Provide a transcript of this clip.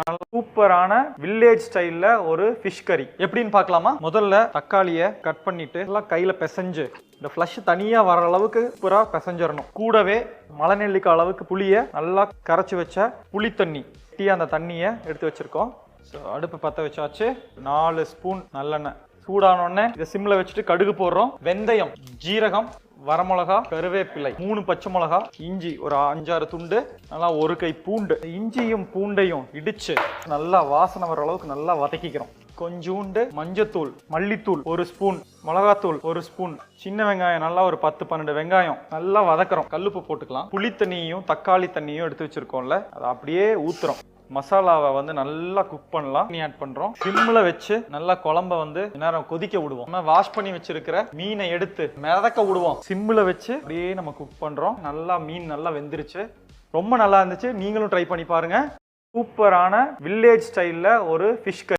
சூப்பரான வில்லேஜ் ஸ்டைல்ல ஒரு ஃபிஷ் கறி எப்படின்னு பார்க்கலாமா? முதல்ல தக்காளியை கட் பண்ணிட்டு எல்லாம் கையில பிசைஞ்சு இந்த ஃப்ளஷ் தனியா வர அளவுக்கு சூப்பரா பிசைஞ்சிடணும். கூடவே மலை நெல்லிக்காய் அளவுக்கு புளியை நல்லா கரைச்சி வச்ச புளி தண்ணி அந்த தண்ணியை எடுத்து வச்சிருக்கோம். அடுப்பு பற்ற வச்சாச்சு. 4 ஸ்பூன் நல்லெண்ணெய் சூடானோடனே இதை சிம்ல வச்சுட்டு கடுகு போடுறோம். வெந்தயம், ஜீரகம், வரமிளகா, கருவேப்பிலை, 3 பச்சை மிளகா, இஞ்சி ஒரு 5-6 துண்டு, நல்லா 1 கை பூண்டு. இஞ்சியும் பூண்டையும் இடிச்சு நல்லா வாசனை வர அளவுக்கு நல்லா வதக்கிக்கிறோம். கொஞ்சூண்டு மஞ்சத்தூள், மல்லித்தூள் 1 ஸ்பூன், மிளகாத்தூள் 1 ஸ்பூன், சின்ன வெங்காயம் நல்லா ஒரு 10-12 வெங்காயம் நல்லா வதக்குறோம். கல்லுப்பு போட்டுக்கலாம். புளி தண்ணியும் தக்காளி தண்ணியும் எடுத்து வச்சிருக்கோம்ல, அதை அப்படியே ஊத்துறோம். மசாலாவை நல்லா குக் பண்ணலாம். ஆட் பண்றோம். சிம்ல வச்சு நல்லா குழம்ப நேரம் கொதிக்க விடுவோம். நம்ம வாஷ் பண்ணி வச்சிருக்கிற மீனை எடுத்து மிதக்க விடுவோம். சிம்ல வச்சு அப்படியே நம்ம குக் பண்றோம். நல்லா மீன் நல்லா வெந்துருச்சு. ரொம்ப நல்லா இருந்துச்சு. நீங்களும் ட்ரை பண்ணி பாருங்க. சூப்பரான வில்லேஜ் ஸ்டைல்ல ஒரு ஃபிஷ் கறி.